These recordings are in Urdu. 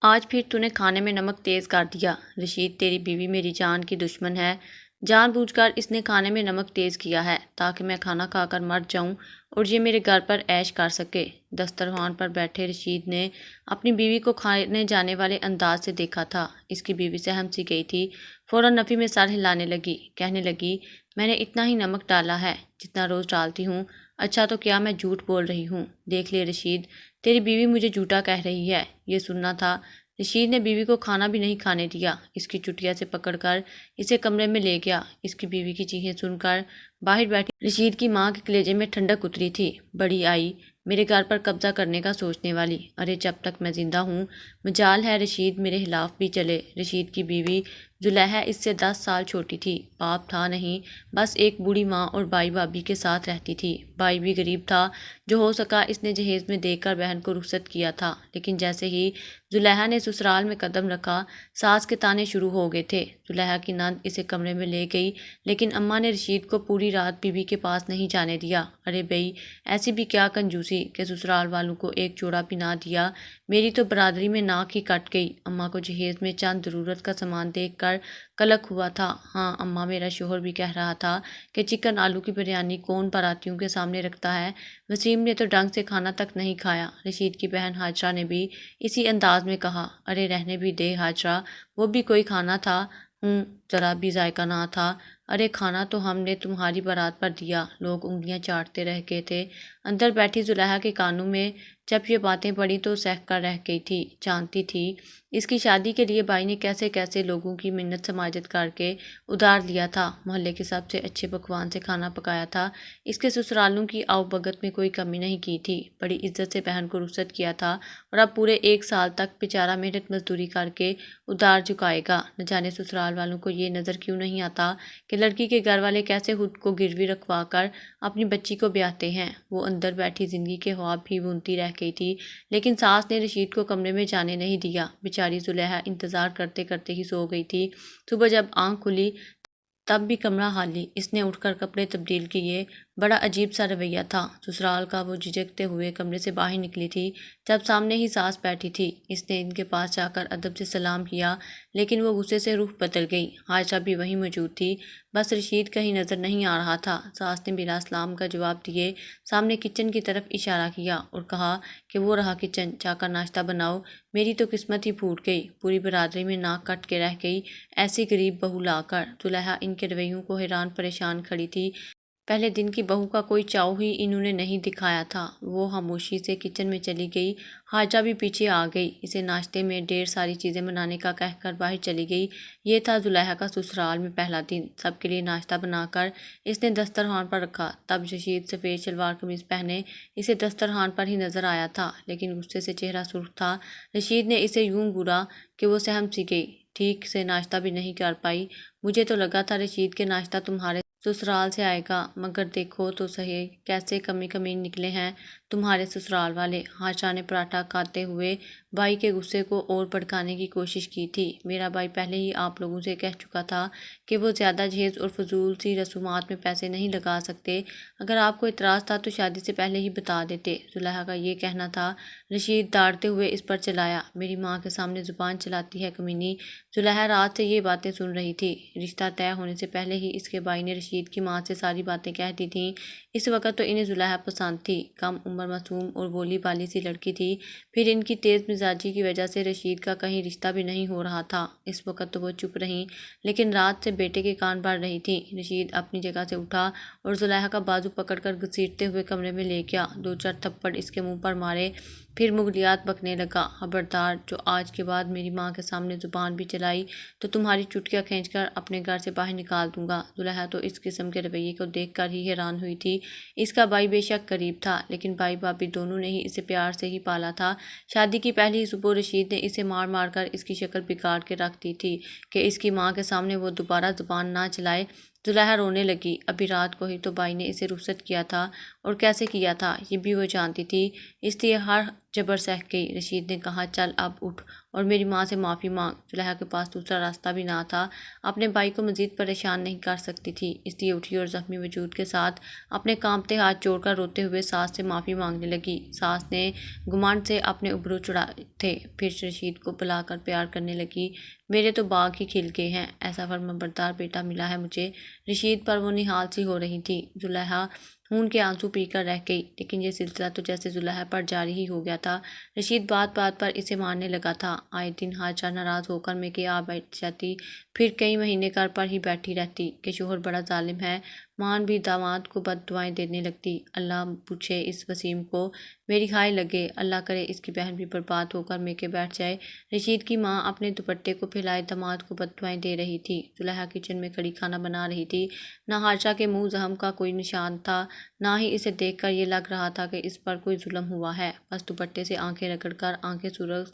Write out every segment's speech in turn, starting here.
آج پھر تو نے کھانے میں نمک تیز کر دیا۔ رشید تیری بیوی میری جان کی دشمن ہے۔ جان بوجھ کر اس نے کھانے میں نمک تیز کیا ہے تاکہ میں کھانا کھا کر مر جاؤں اور یہ میرے گھر پر عیش کر سکے۔ دسترخوان پر بیٹھے رشید نے اپنی بیوی کو کھانے جانے والے انداز سے دیکھا تھا۔ اس کی بیوی سہم سی گئی تھی، فوراً نفی میں سر ہلانے لگی، کہنے لگی میں نے اتنا ہی نمک ڈالا ہے جتنا روز ڈالتی ہوں۔ اچھا تو کیا میں جھوٹ بول رہی ہوں؟ دیکھ لے رشید، تیری بیوی مجھے جھوٹا کہہ رہی ہے۔ یہ سننا تھا، رشید نے بیوی کو کھانا بھی نہیں کھانے دیا، اس کی چٹیا سے پکڑ کر اسے کمرے میں لے گیا۔ اس کی بیوی کی چیخیں سن کر باہر بیٹھی رشید کی ماں کے کلیجے میں ٹھنڈک اتری تھی۔ بڑی آئی میرے گھر پر قبضہ کرنے کا سوچنے والی، ارے جب تک میں زندہ ہوں مجال ہے رشید میرے خلاف بھی چلے۔ رشید کی بیوی زلیخا اس سے 10 سال چھوٹی تھی، باپ تھا نہیں، بس ایک بوڑھی ماں اور بھائی بھابھی کے ساتھ رہتی تھی۔ بھائی بھی غریب تھا، جو ہو سکا اس نے جہیز میں دے کر بہن کو رخصت کیا تھا، لیکن جیسے ہی زلیخا نے سسرال میں قدم رکھا ساس کے تانے شروع ہو گئے تھے۔ زلیخا کی نند اسے کمرے میں لے گئی، لیکن اماں نے رشید کو پوری رات بیوی کے پاس نہیں جانے دیا۔ ارے بھئی، ایسی بھی کیا کنجوسی کہ سسرال والوں کو ایک جوڑا بھی نہ دیا، میری تو برادری میں ناک ہی کٹ گئی۔ اماں کو جہیز میں چند ضرورت کا سامان دیکھ کر قلق ہوا تھا۔ ہاں اماں، میرا شوہر بھی کہہ رہا تھا کہ چکن آلو کی بریانی کون باراتیوں کے سامنے رکھتا ہے، وسیم نے تو ڈھنگ سے کھانا تک نہیں کھایا۔ رشید کی بہن ہاجرہ نے بھی اسی انداز میں کہا، ارے رہنے بھی دے ہاجرہ، وہ بھی کوئی کھانا تھا؟ ذرا بھی ذائقہ نہ تھا۔ ارے کھانا تو ہم نے تمہاری بارات پر دیا، لوگ انگلیاں چاٹتے رہ گئے تھے۔ اندر بیٹھی زلیخا کے کانوں میں جب یہ باتیں پڑی تو سہک کر رہ گئی تھی۔ جانتی تھی اس کی شادی کے لیے بھائی نے کیسے کیسے لوگوں کی منت سماجت کر کے ادھار لیا تھا، محلے کے سب سے اچھے پکوان سے کھانا پکایا تھا، اس کے سسرالوں کی آؤ بھگت میں کوئی کمی نہیں کی تھی، بڑی عزت سے بہن کو رخصت کیا تھا، اور اب پورے 1 سال تک بیچارہ محنت مزدوری کر کے ادھار چکائے گا۔ نہ جانے سسرال والوں کو یہ نظر کیوں نہیں آتا کہ لڑکی کے گھر والے کیسے خود کو گروی رکھوا کر اپنی بچی کو بیاہتے ہیں۔ وہ اندر بیٹھی زندگی کے خواب بھی بنتی رہ گئی تھی، لیکن ساس نے رشید کو کمرے میں جانے نہیں دیا۔ بیچاری زلیخا انتظار کرتے کرتے ہی سو گئی تھی۔ صبح جب آنکھ کھلی تب بھی کمرہ خالی، اس نے اٹھ کر کپڑے تبدیل کیے، بڑا عجیب سا رویہ تھا سسرال کا۔ وہ جھجکتے ہوئے کمرے سے باہر نکلی تھی جب سامنے ہی ساس بیٹھی تھی۔ اس نے ان کے پاس جا کر ادب سے سلام کیا، لیکن وہ غصے سے رخ بدل گئی۔ ہاجرہ بھی وہیں موجود تھی، بس رشید کہیں نظر نہیں آ رہا تھا۔ ساس نے بلا سلام کا جواب دیے سامنے کچن کی طرف اشارہ کیا اور کہا کہ وہ رہا کچن، جا کر ناشتہ بناؤ۔ میری تو قسمت ہی پھوٹ گئی، پوری برادری میں ناک کٹ کے رہ گئی ایسی غریب بہو لا کر۔ زلیخا ان کے رویوں کو حیران پریشان کھڑی تھی، پہلے دن کی بہو کا کوئی چاؤ ہی انہوں نے نہیں دکھایا تھا۔ وہ خاموشی سے کچن میں چلی گئی، ہاجرہ بھی پیچھے آ گئی، اسے ناشتے میں ڈھیر ساری چیزیں بنانے کا کہہ کر باہر چلی گئی۔ یہ تھا زلیخا کا سسرال میں پہلا دن۔ سب کے لیے ناشتہ بنا کر اس نے دسترخوان پر رکھا، تب رشید سفید شلوار قمیض پہنے اسے دسترخوان پر ہی نظر آیا تھا، لیکن غصے سے چہرہ سرخ تھا۔ رشید نے اسے یوں گھورا کہ وہ سہم سی گئی، ٹھیک سے ناشتہ بھی نہیں کر پائی۔ مجھے تو لگا تھا رشید کے ناشتہ تمہارے سسرال سے آئے گا، مگر دیکھو تو صحیح کیسے کمی کمین نکلے ہیں تمہارے سسرال والے۔ ہاجرہ نے پراٹھا کھاتے ہوئے بھائی کے غصے کو اور بھڑکانے کی کوشش کی تھی۔ میرا بھائی پہلے ہی آپ لوگوں سے کہہ چکا تھا کہ وہ زیادہ جہیز اور فضول سی رسومات میں پیسے نہیں لگا سکتے، اگر آپ کو اعتراض تھا تو شادی سے پہلے ہی بتا دیتے۔ زلیخا کا یہ کہنا تھا۔ رشید داڑھتے ہوئے اس پر چلایا، میری ماں کے سامنے زبان چلاتی ہے کمینی۔ زلیخا رات سے یہ باتیں سن رہی تھی، رشتہ طے ہونے سے پہلے ہی اس کے بھائی نے رشید کی ماں سے ساری باتیں کہہ دی تھیں۔ اس وقت تو انہیں زلیخا پسند تھی، کم عمر معصوم اور بولی بالی سی لڑکی تھی، پھر ان کی تیز مزاجی کی وجہ سے رشید کا کہیں رشتہ بھی نہیں ہو رہا تھا۔ اس وقت تو وہ چپ رہیں، لیکن رات سے بیٹے کے کان بھر رہی تھیں۔ رشید اپنی جگہ سے اٹھا اور زلیخا کا بازو پکڑ کر گھسیٹتے ہوئے کمرے میں لے گیا، 2-4 تھپڑ اس کے منہ پر مارے، پھر مغلیات بکنے لگا، خبردار، جو آج کے بعد میری ماں کے سامنے زبان بھی چلائی تو تمہاری چٹکیاں کھینچ کر اپنے گھر سے باہر نکال دوں گا۔ زلیخا تو اس قسم کے رویے کو دیکھ کر ہی حیران ہوئی تھی۔ اس کا بھائی بے شک غریب تھا، لیکن بھائی بھابھی دونوں نے ہی اسے پیار سے ہی پالا تھا۔ شادی کی پہلی ہی صبح رشید نے اسے مار مار کر اس کی شکل بگاڑ کے رکھ دی تھی کہ اس کی ماں کے سامنے وہ دوبارہ زبان نہ چلائے۔ زلیخا رونے لگی، ابھی رات کو ہی تو بھائی نے اسے رخصت کیا تھا، اور کیسے کیا تھا یہ بھی وہ جانتی تھی، اس لیے ہر جبر سہ گئی۔ رشید نے کہا چل اب اٹھ اور میری ماں سے معافی مانگ۔ زلیخا کے پاس دوسرا راستہ بھی نہ تھا، اپنے بھائی کو مزید پریشان نہیں کر سکتی تھی، اس لیے اٹھی اور زخمی وجود کے ساتھ اپنے کانپتے ہاتھ جوڑ کر روتے ہوئے ساس سے معافی مانگنے لگی۔ ساس نے گمانڈ سے اپنے ابرو چڑھائے تھے، پھر رشید کو بلا کر پیار کرنے لگی۔ میرے تو باغ ہی کھل گئے ہیں، ایسا فرمانبردار بیٹا ملا ہے مجھے۔ رشید پر وہ نہال سی ہو رہی تھی۔ زلیخا خون کے آنسو پی کر رہ گئی، لیکن یہ سلسلہ تو جیسے زلیخا پر جاری ہی ہو گیا تھا۔ رشید بات بات پر اسے مارنے لگا تھا۔ آئے دن حاجرہ ناراض ہو کر میکے آ بیٹھ جاتی، پھر کئی مہینے گھر پر ہی بیٹھی رہتی کہ شوہر بڑا ظالم ہے۔ مان بھی داماد کو بد دعائیں دینے لگتی، اللہ پوچھے اس وسیم کو میری کھائے لگے، اللہ کرے اس کی بہن بھی برباد ہو کر میکے بیٹھ جائے۔ رشید کی ماں اپنے دوپٹے کو پھیلائے داماد کو بد دعائیں دے رہی تھی۔ زلیخا کچن میں کھڑی کھانا بنا رہی تھی، نہ حاجرہ کے منہ زخم کا کوئی نشان تھا، نہ ہی اسے دیکھ کر یہ لگ رہا تھا کہ اس پر کوئی ظلم ہوا ہے۔ بس دوپٹے سے آنکھیں رگڑ کر آنکھیں سرخ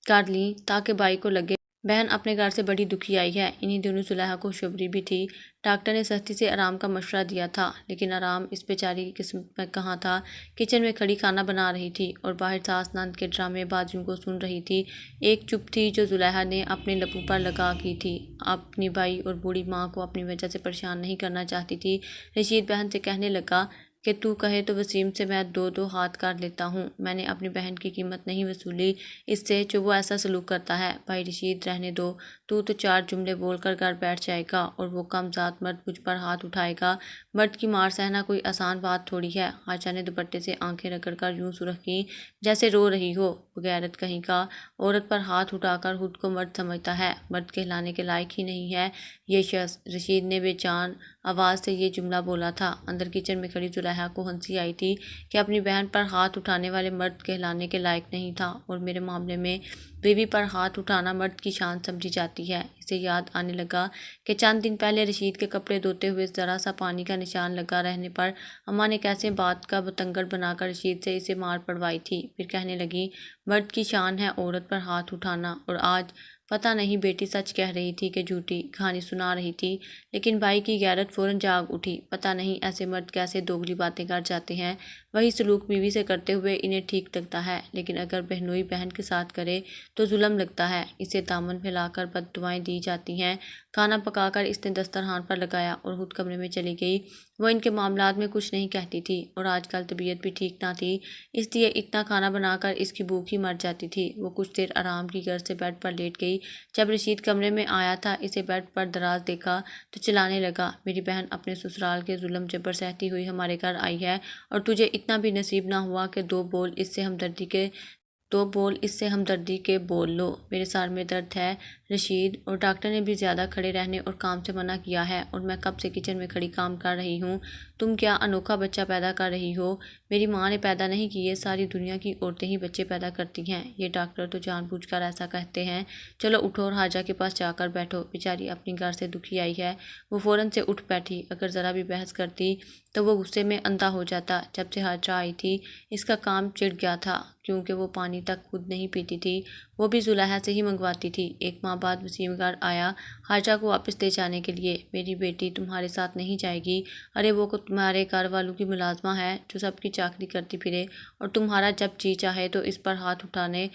کر لیں تاکہ بھائی کو لگے بہن اپنے گھر سے بڑی دکھی آئی ہے۔ انہی دنوں زلیخا کو خوشخبری بھی تھی، ڈاکٹر نے سختی سے آرام کا مشورہ دیا تھا، لیکن آرام اس بیچاری کی قسمت میں کہاں تھا۔ کچن میں کھڑی کھانا بنا رہی تھی اور باہر ساس نند کے ڈرامے بازیوں کو سن رہی تھی۔ ایک چپ تھی جو زلیخا نے اپنے لبوں پر لگا کی تھی، اپنی بھائی اور بوڑھی ماں کو اپنی وجہ سے پریشان نہیں کرنا چاہتی تھی۔ رشید بہن سے کہنے لگا کہ تو کہے تو وسیم سے میں دو دو ہاتھ کر لیتا ہوں، میں نے اپنی بہن کی قیمت نہیں وصولی اس سے جو وہ ایسا سلوک کرتا ہے۔ بھائی رشید رہنے دو، تو چار جملے بول کر گھر بیٹھ جائے گا اور وہ کم ذات مرد مجھ پر ہاتھ اٹھائے گا۔ مرد کی مار سہنا کوئی آسان بات تھوڑی ہے۔ حاجرہ نے دوپٹے سے آنکھیں رگڑ کر یوں سرخ کی جیسے رو رہی ہو۔ بغیرت کہیں کا، عورت پر ہاتھ اٹھا کر خود کو مرد سمجھتا ہے، مرد کہلانے کے لائق ہی نہیں ہے یہ شخص۔ رشید نے بے جان آواز سے یہ جملہ بولا تھا۔ اندر کچن میں کھڑی زلیخا کو ہنسی آئی تھی کہ اپنی بہن پر ہاتھ اٹھانے والے مرد کہلانے کے لائق نہیں تھا، اور میرے معاملے میں بیوی پر ہاتھ اٹھانا مرد کی شان سمجھی جاتی ہے۔ اسے یاد آنے لگا کہ چند دن پہلے رشید کے کپڑے دھوتے ہوئے ذرا سا پانی کا نشان لگا رہنے پر اماں نے کیسے بات کا بتنگڑ بنا کر رشید سے اسے مار پڑوائی تھی۔ پھر کہنے لگی مرد کی شان ہے عورت پر ہاتھ اٹھانا، اور آج پتہ نہیں بیٹی سچ کہہ رہی تھی کہ جھوٹی، کہانی سنا رہی تھی، لیکن بھائی کی غیرت فوراً جاگ اٹھی۔ پتہ نہیں ایسے مرد کیسے دوگلی باتیں کر جاتے ہیں، وہی سلوک بیوی سے کرتے ہوئے انہیں ٹھیک لگتا ہے، لیکن اگر بہنوئی بہن کے ساتھ کرے تو ظلم لگتا ہے، اسے دامن پھیلا کر بد دعائیں دی جاتی ہیں۔ کھانا پکا کر اس نے دسترخوان پر لگایا اور خود کمرے میں چلی گئی۔ وہ ان کے معاملات میں کچھ نہیں کہتی تھی، اور آج کل طبیعت بھی ٹھیک نہ تھی، اس لیے اتنا کھانا بنا کر اس کی بھوک ہی مر جاتی تھی۔ وہ کچھ دیر آرام کی غرض سے بیڈ پر لیٹ گئی۔ جب رشید کمرے میں آیا تھا، اسے بیڈ پر دراز دیکھا تو چلانے لگا، میری بہن اپنے سسرال کے ظلم جبر سہتی ہوئی ہمارے گھر آئی ہے، اور تجھے اتنا بھی نصیب نہ ہوا کہ دو بول اس سے ہمدردی کے بول لو۔ میرے سر میں درد ہے رشید، اور ڈاکٹر نے بھی زیادہ کھڑے رہنے اور کام سے منع کیا ہے، اور میں کب سے کچن میں کھڑی کام کر رہی ہوں۔ تم کیا انوکھا بچہ پیدا کر رہی ہو؟ میری ماں نے پیدا نہیں کیے، ساری دنیا کی عورتیں ہی بچے پیدا کرتی ہیں، یہ ڈاکٹر تو جان بوجھ کر ایسا کہتے ہیں۔ چلو اٹھو اور حاجہ کے پاس جا کر بیٹھو، بیچاری اپنی گھر سے دکھی آئی ہے۔ وہ فوراً سے اٹھ بیٹھی، اگر ذرا بھی بحث کرتی تو وہ غصے میں اندھا ہو جاتا۔ جب سے حاجرہ آئی تھی اس کا کام چڑھ گیا تھا، کیونکہ وہ پانی تک خود نہیں پیتی تھی، وہ بھی زلیخا سے ہی منگواتی تھی۔ ایک ماہ بعد وسیم گھر آیا حاجرہ کو واپس لے جانے کے لیے۔ میری بیٹی تمہارے ساتھ نہیں جائے گی؟ ارے وہ تمہارے گھر والوں کی ملازمہ ہے جو سب کی چاکری کرتی پھرے، اور تمہارا جب جی چاہے تو اس پر ہاتھ اٹھانے۔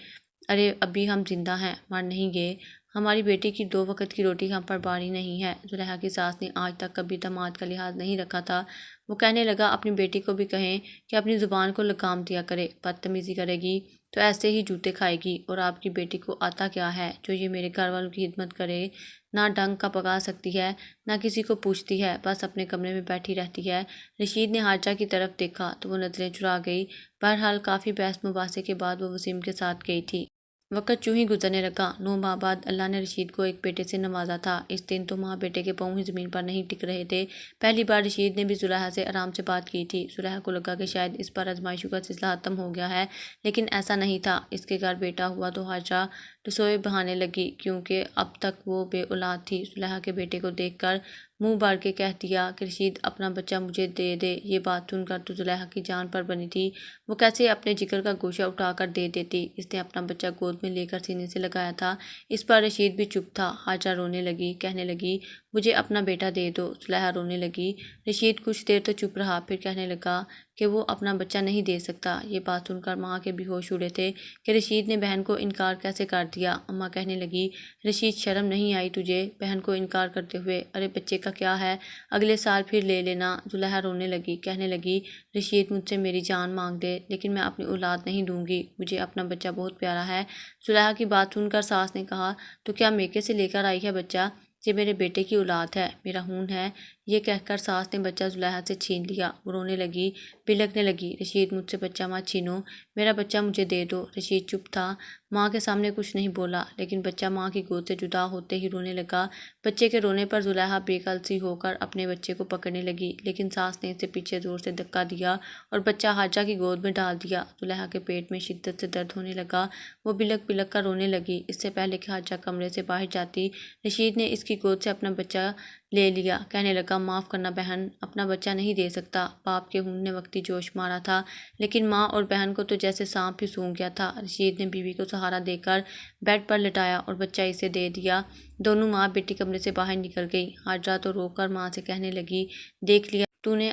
ارے ابھی ہم زندہ ہیں، مر نہیں گئے، ہماری بیٹی کی 2 وقت کی روٹی ہم پر باری نہیں ہے۔ زلیخا کی ساس نے آج تک کبھی داماد کا لحاظ نہیں رکھا تھا۔ وہ کہنے لگا اپنی بیٹی کو بھی کہیں کہ اپنی زبان کو لگام دیا کرے، بدتمیزی کرے گی تو ایسے ہی جوتے کھائے گی، اور آپ کی بیٹی کو آتا کیا ہے جو یہ میرے گھر والوں کی خدمت کرے، نہ ڈنگ کا پکا سکتی ہے، نہ کسی کو پوچھتی ہے، بس اپنے کمرے میں بیٹھی رہتی ہے۔ رشید نے حاجرہ کی طرف دیکھا تو وہ نظریں چرا گئی۔ بہرحال کافی بحث مباحثے کے بعد وہ وسیم کے ساتھ گئی تھی۔ وقت چوں ہی گزرنے لگا۔ 9 ماہ بعد اللہ نے رشید کو ایک بیٹے سے نوازا تھا۔ اس دن تو ماں بیٹے کے پاؤں ہی زمین پر نہیں ٹک رہے تھے۔ پہلی بار رشید نے بھی زلیخا سے آرام سے بات کی تھی۔ زلیخا کو لگا کہ شاید اس پر آزمائشوں کا سلسلہ ختم ہو گیا ہے، لیکن ایسا نہیں تھا۔ اس کے گھر بیٹا ہوا تو حاجرہ رسوئی بہانے لگی، کیونکہ اب تک وہ بے اولاد تھی۔ زلیخا کے بیٹے کو دیکھ کر منہ بھر کے کہہ دیا کہ رشید اپنا بچہ مجھے دے دے۔ یہ بات سن کر تو زلیخا کی جان پر بنی تھی، وہ کیسے اپنے جگر کا گوشہ اٹھا کر دے دیتی۔ اس نے اپنا بچہ گود میں لے کر سینے سے لگایا تھا۔ اس پر رشید بھی چپ تھا۔ حاجرہ رونے لگی، کہنے لگی مجھے اپنا بیٹا دے دو۔ زلیخا رونے لگی۔ رشید کچھ دیر تو چپ رہا، پھر کہنے لگا کہ وہ اپنا بچہ نہیں دے سکتا۔ یہ بات سن کر ماں کے بھی ہوش اڑے تھے کہ رشید نے بہن کو انکار کیسے کر دیا۔ اماں کہنے لگی، رشید شرم نہیں آئی تجھے بہن کو انکار کرتے ہوئے؟ ارے بچے کا کیا ہے، اگلے سال پھر لے لینا۔ زلیخا رونے لگی، کہنے لگی، رشید مجھ سے میری جان مانگ دے لیکن میں اپنی اولاد نہیں دوں گی، مجھے اپنا بچہ بہت پیارا ہے۔ زلیخا کی بات سن کر ساس نے کہا، تو کیا میکے سے لے کر آئی ہے بچہ؟ یہ میرے بیٹے کی اولاد ہے، میرا خون ہے۔ یہ کہہ کر ساس نے بچہ زلیخا سے چھین لیا۔ وہ رونے لگی، بلکنے لگی، رشید مجھ سے بچہ مت چھینو، میرا بچہ مجھے دے دو۔ رشید چپ تھا، ماں کے سامنے کچھ نہیں بولا، لیکن بچہ ماں کی گود سے جدا ہوتے ہی رونے لگا۔ بچے کے رونے پر زلیخا بے کل سی ہو کر اپنے بچے کو پکڑنے لگی، لیکن ساس نے اسے پیچھے زور سے دھکا دیا اور بچہ حاجہ کی گود میں ڈال دیا۔ زلیخا کے پیٹ میں شدت سے درد ہونے لگا، وہ بلک بلک کر رونے لگی۔ اس سے پہلے کہ حاجہ کمرے سے باہر جاتی، رشید نے اس کی گود سے اپنا بچہ لے لیا۔ کہنے لگا، معاف کرنا بہن، اپنا بچہ نہیں دے سکتا۔ باپ کے خون نے وقتی جوش مارا تھا، لیکن ماں اور بہن کو تو جیسے سانپ ہی سونگھ گیا تھا۔ رشید نے بیوی کو سہارا دے کر بیڈ پر لٹایا اور بچہ اسے دے دیا۔ دونوں ماں بیٹی کمرے سے باہر نکل گئی۔ حاجہ تو رو کر ماں سے کہنے لگی، دیکھ لیا تو نے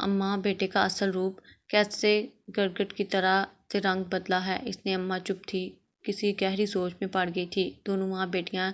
اماں بیٹے کا اصل روپ، کیسے گرگٹ کی طرح سے رنگ بدلا ہے۔ اس نے اماں چپ تھی، کسی گہری سوچ میں پڑ گئی تھی۔ دونوں ماں بیٹیاں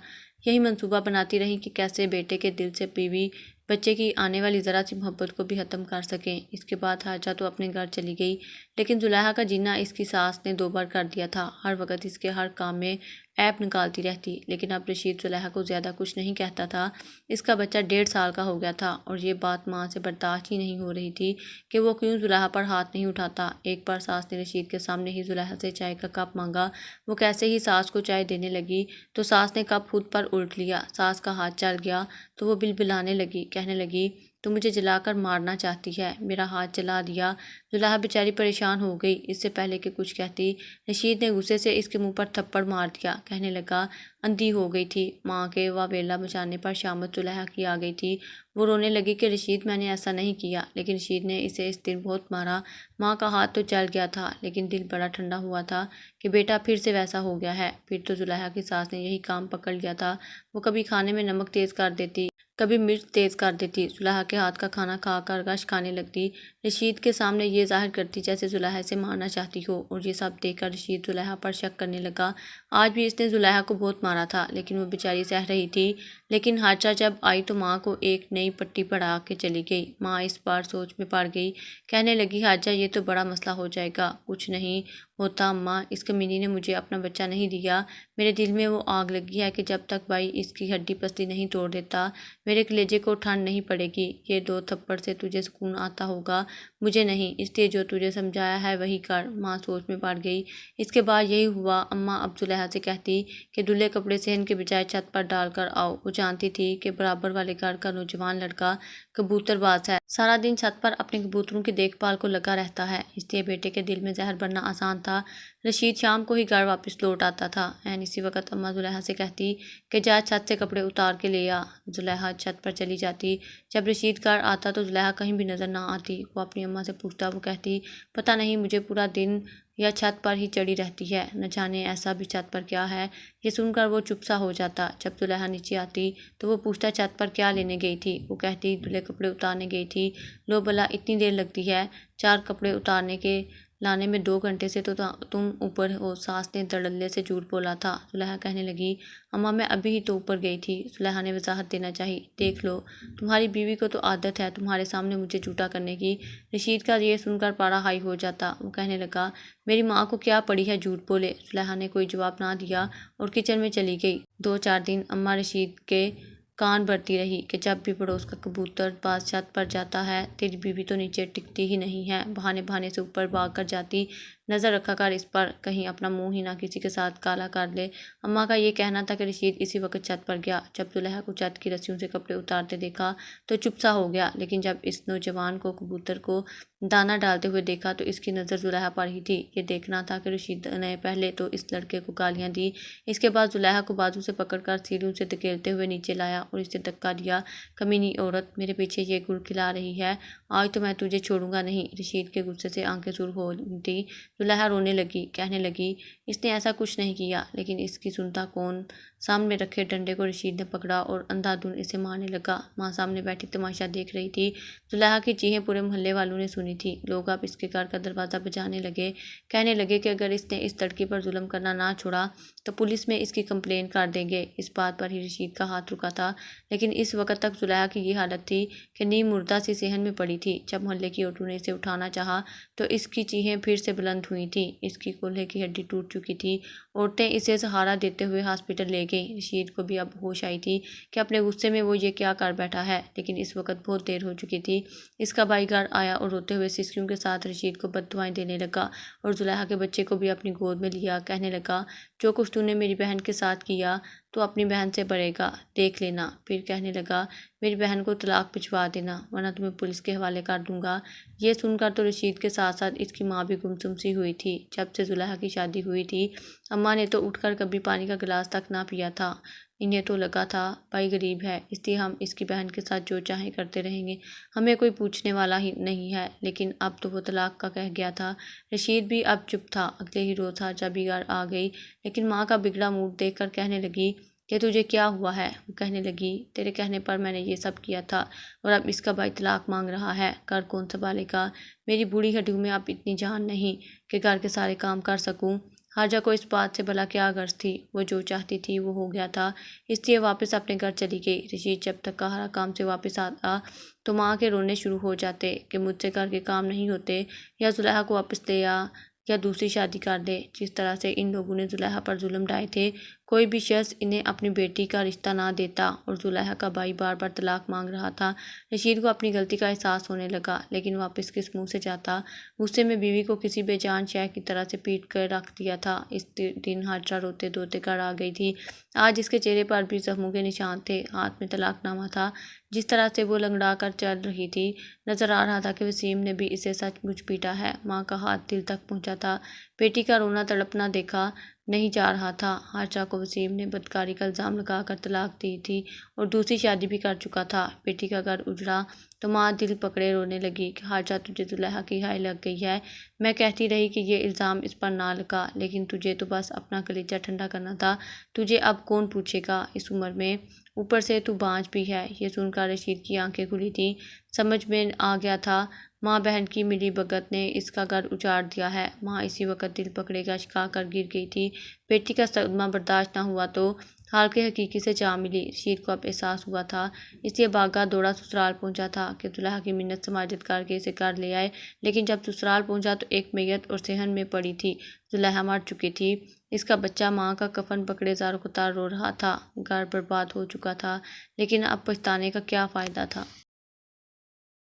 یہی منصوبہ بناتی رہیں کہ کیسے بیٹے کے دل سے بیوی بچے کی آنے والی ذرا سی محبت کو بھی ختم کر سکیں۔ اس کے بعد حاجہ تو اپنے گھر چلی گئی، لیکن زلیخا کا جینا اس کی ساس نے دو بار کر دیا تھا۔ ہر وقت اس کے ہر کام میں عیب نکالتی رہتی، لیکن اب رشید زلیخا کو زیادہ کچھ نہیں کہتا تھا۔ اس کا بچہ 1.5 سال کا ہو گیا تھا اور یہ بات ماں سے برداشت ہی نہیں ہو رہی تھی کہ وہ کیوں زلیخا پر ہاتھ نہیں اٹھاتا۔ ایک بار ساس نے رشید کے سامنے ہی زلیخا سے چائے کا کپ مانگا۔ وہ کیسے ہی ساس کو چائے دینے لگی تو ساس نے کپ خود پر الٹ لیا۔ ساس کا ہاتھ چل گیا تو وہ بلبلانے لگی، کہنے لگی، تو مجھے جلا کر مارنا چاہتی ہے، میرا ہاتھ جلا دیا۔ زلیخا بیچاری پریشان ہو گئی۔ اس سے پہلے کہ کچھ کہتی، رشید نے غصے سے اس کے منہ پر تھپڑ مار دیا۔ کہنے لگا، اندھی ہو گئی تھی، ماں کے واویلا مچانے پر شامت زلیخا کی آ گئی تھی۔ وہ رونے لگی کہ رشید میں نے ایسا نہیں کیا، لیکن رشید نے اسے اس دن بہت مارا۔ ماں کا ہاتھ تو چل گیا تھا، لیکن دل بڑا ٹھنڈا ہوا تھا کہ بیٹا پھر سے ویسا ہو گیا ہے۔ پھر تو زلیخا کی ساس نے یہی کام پکڑ لیا تھا۔ وہ کبھی کھانے میں نمک تیز کر دیتی، کبھی مرچ تیز کر دیتی، زلیخا کے ہاتھ کا کھانا کھا کر غش کھانے لگتی، رشید کے سامنے یہ ظاہر کرتی جیسے زلیخا اسے مارنا چاہتی ہو، اور یہ سب دیکھ کر رشید زلیخا پر شک کرنے لگا۔ آج بھی اس نے زلیخا کو بہت مارا تھا، لیکن وہ بیچاری سہ رہی تھی۔ لیکن حاجہ جب آئی تو ماں کو ایک نئی پٹی پڑھا کے چلی گئی۔ ماں اس بار سوچ میں پڑ گئی، کہنے لگی، حاجہ یہ تو بڑا مسئلہ ہو جائے گا۔ کچھ نہیں ہوتا اماں، اس کمینی نے مجھے اپنا بچہ نہیں دیا، میرے دل میں وہ آگ لگی ہے کہ جب تک بھائی اس کی ہڈی پسلی نہیں توڑ دیتا میرے کلیجے کو ٹھنڈ نہیں پڑے گی۔ یہ 2 تھپڑ سے تجھے سکون آتا ہوگا، مجھے نہیں، اس لیے جو تجھے سمجھایا ہے وہی کر۔ ماں سوچ میں پڑ گئی۔ اس کے بعد یہی ہوا۔ اماں اب زلیخا سے کہتی کہ دھلے کپڑے صحن کے بجائے چھت پر ڈال کر آؤ۔ وہ جانتی تھی کہ برابر والے گھر کا نوجوان لڑکا کبوتر باز ہے، سارا دن چھت پر اپنے کبوتروں کی دیکھ بھال کو لگا رہتا ہے، اس لیے بیٹے کے دل میں زہر بھرنا آسان تھا۔ رشید شام کو ہی گھر واپس لوٹ آتا تھا۔ اسی وقت اماں زلیخا سے کہتی کہ جا چھت سے کپڑے اتار کے لے آ۔ زلیخا چھت پر چلی جاتی۔ جب رشید گھر آتا تو زلیخا کہیں بھی نظر نہ آتی۔ وہ اپنی اماں سے پوچھتا، وہ کہتی، پتہ نہیں، مجھے پورا دن یا چھت پر ہی چڑھی رہتی ہے، نہ جانے ایسا بھی چھت پر کیا ہے۔ یہ سن کر وہ چپ سا ہو جاتا۔ جب زلیخا نیچے آتی تو وہ پوچھتا، چھت پر کیا لینے گئی تھی؟ وہ کہتی، دھلے کپڑے اتارنے گئی تھی۔ لو بھلا اتنی دیر لگتی ہے 4 کپڑے اتارنے کے، لانے میں 2 گھنٹے سے تو تم اوپر ہو۔ ساس نے دھڑلے سے جھوٹ بولا تھا۔ زلیخا کہنے لگی، اماں میں ابھی ہی تو اوپر گئی تھی۔ زلیخا نے وضاحت دینا چاہی، دیکھ لو، تمہاری بیوی کو تو عادت ہے تمہارے سامنے مجھے جھوٹا کرنے کی۔ رشید کا یہ سن کر پارا ہائی ہو جاتا۔ وہ کہنے لگا، میری ماں کو کیا پڑی ہے جھوٹ بولے۔ زلیخا نے کوئی جواب نہ دیا اور کچن میں چلی گئی۔ 2-4 دن اماں رشید کے کان بھرتی رہی کہ جب بھی پڑوس کا کبوتر باز چھت پر جاتا ہے، تیری بیوی تو نیچے ٹکتی ہی نہیں ہے، بہانے بہانے سے اوپر بھاگ کر جاتی، نظر رکھا کر اس پر، کہیں اپنا منہ ہی نہ کسی کے ساتھ کالا کر لے۔ اماں کا یہ کہنا تھا کہ رشید اسی وقت چھت پر گیا۔ جب زلیخا کو چھت کی رسیوں سے کپڑے اتارتے دیکھا تو چپ سا ہو گیا، لیکن جب اس نوجوان کو کبوتر کو دانہ ڈالتے ہوئے دیکھا تو اس کی نظر زلیخا پر ہی تھی۔ یہ دیکھنا تھا کہ رشید نے پہلے تو اس لڑکے کو گالیاں دی، اس کے بعد زلیخا کو بازو سے پکڑ کر سیڑھیوں سے دھکیلتے ہوئے نیچے لایا اور اسے دھکا دیا۔ کمینی عورت، میرے پیچھے یہ گل کھلا رہی ہے، آج تو میں تجھے چھوڑوں گا نہیں۔ رشید کے غصے سے آنکھیں سرخ ہو تھیں۔ زلیخا رونے لگی، کہنے لگی اس نے ایسا کچھ نہیں کیا، لیکن اس کی سنتا کون؟ سامنے رکھے ڈنڈے کو رشید نے پکڑا اور اندھا دھند اسے مارنے لگا۔ ماں سامنے بیٹھی تماشا دیکھ رہی تھی۔ زلیخا کی چیخیں پورے محلے والوں نے سنی تھی۔ لوگ اب اس کے گھر کا دروازہ بجانے لگے، کہنے لگے کہ اگر اس نے اس لڑکی پر ظلم کرنا نہ چھوڑا تو پولیس میں اس کی کمپلین کر دیں گے۔ اس بات پر ہی رشید کا ہاتھ رکا تھا، لیکن اس وقت تک زلیخا کی یہ حالت تھی کہ نیم مردہ سی صحن میں پڑی تھی۔ جب محلے کی عورتوں نے اسے اٹھانا چاہا تو اس کی چیخیں پھر سے بلند ہوئی تھیں۔ اس کی کولہے کی ہڈی ٹوٹ چکی تھی۔ عورتیں اسے سہارا دیتے ہوئے ہاسپٹل لے گئیں۔ رشید کو بھی اب ہوش آئی تھی کہ اپنے غصے میں وہ یہ کیا کر بیٹھا ہے، لیکن اس وقت بہت دیر ہو چکی تھی۔ اس کا بھائی گھر آیا اور روتے ہوئے سسکیوں کے ساتھ رشید کو بد دعائیں دینے لگا اور زلیخا کے بچے کو بھی اپنی گود میں لیا، کہنے لگا جو کچھ تو نے میری بہن کے ساتھ کیا تو اپنی بہن سے بڑھے گا، دیکھ لینا۔ پھر کہنے لگا میری بہن کو طلاق بھجوا دینا ورنہ تمہیں پولیس کے حوالے کر دوں گا۔ یہ سن کر تو رشید کے ساتھ ساتھ اس کی ماں بھی گمسم سی ہوئی تھی۔ جب سے زلیخا کی شادی ہوئی تھی اماں نے تو اٹھ کر کبھی پانی کا گلاس تک نہ پیا تھا۔ انہیں تو لگا تھا بھائی غریب ہے، اس لیے ہم اس کی بہن کے ساتھ جو چاہیں کرتے رہیں گے، ہمیں کوئی پوچھنے والا ہی نہیں ہے، لیکن اب تو وہ طلاق کا کہہ گیا تھا۔ رشید بھی اب چپ تھا۔ اگلے ہی روز حاجہ بھی گھر آ گئی، لیکن ماں کا بگڑا موڈ دیکھ کر کہنے لگی کہ تجھے کیا ہوا ہے؟ وہ کہنے لگی تیرے کہنے پر میں نے یہ سب کیا تھا اور اب اس کا بھائی طلاق مانگ رہا ہے، گھر کون سنبھالے گا؟ میری بوڑھی ہڈیوں میں اب اتنی جان نہیں کہ گھر کے سارے کام کر سکوں۔ حاجہ کو اس بات سے بھلا کیا غرض تھی؟ وہ جو چاہتی تھی وہ ہو گیا تھا، اس لیے واپس اپنے گھر چلی گئی۔ رشید جب تک قاہرہ کام سے واپس آتا تو ماں کے رونے شروع ہو جاتے کہ مجھ سے گھر کے کام نہیں ہوتے، یا زلیخا کو واپس لے آ یا دوسری شادی کر دے۔ جس طرح سے ان لوگوں نے زلیخا پر ظلم ڈھائے تھے، کوئی بھی شخص انہیں اپنی بیٹی کا رشتہ نہ دیتا، اور زلیخا کا بھائی بار بار طلاق مانگ رہا تھا۔ رشید کو اپنی غلطی کا احساس ہونے لگا، لیکن واپس کس منہ سے جاتا؟ غصے میں بیوی کو کسی بے جان شے کی طرح سے پیٹ کر رکھ دیا تھا۔ اس دن حاجرہ روتے دھوتے گھر آ گئی تھی۔ آج اس کے چہرے پر بھی زخموں کے نشان تھے، ہاتھ میں طلاق نامہ تھا۔ جس طرح سے وہ لنگڑا کر چل رہی تھی، نظر آ رہا تھا کہ وسیم نے بھی اسے سچ مچ پیٹا ہے۔ ماں کا ہاتھ دل تک پہنچا تھا، بیٹی کا رونا تڑپنا دیکھا نہیں جا رہا تھا۔ حاجرہ کو وسیم نے بدکاری کا الزام لگا کر طلاق دی تھی اور دوسری شادی بھی کر چکا تھا۔ بیٹی کا گھر اجڑا تو ماں دل پکڑے رونے لگی کہ حاجرہ تجھے زلیخا کی ہائے لگ گئی ہے، میں کہتی رہی کہ یہ الزام اس پر نہ لگا، لیکن تجھے تو بس اپنا کلیجہ ٹھنڈا کرنا تھا، تجھے اب کون پوچھے گا اس عمر میں، اوپر سے تو بانجھ بھی ہے۔ یہ سن کر رشید کی آنکھیں کھلی تھیں، سمجھ میں آ گیا تھا ماں بہن کی ملی بھگت نے اس کا گھر اجاڑ دیا ہے۔ ماں اسی وقت دل پکڑے گشکا کر گر گئی تھی۔ بیٹی کا صدمہ برداشت نہ ہوا تو حالق حقیقی سے جا ملی۔ رشید کو اب احساس ہوا تھا، اس لیے بھاگا دوڑا سسرال پہنچا تھا کہ زلیخا کی منت سماجت کر کے اسے گھر لے آئے، لیکن جب سسرال پہنچا تو ایک میت اور صحن میں پڑی تھی۔ زلیخا مر چکی تھی، اس کا بچہ ماں کا کفن پکڑے زار و قطار رو رہا تھا۔ گھر برباد ہو چکا تھا، لیکن اب پچھتانے کا کیا فائدہ تھا؟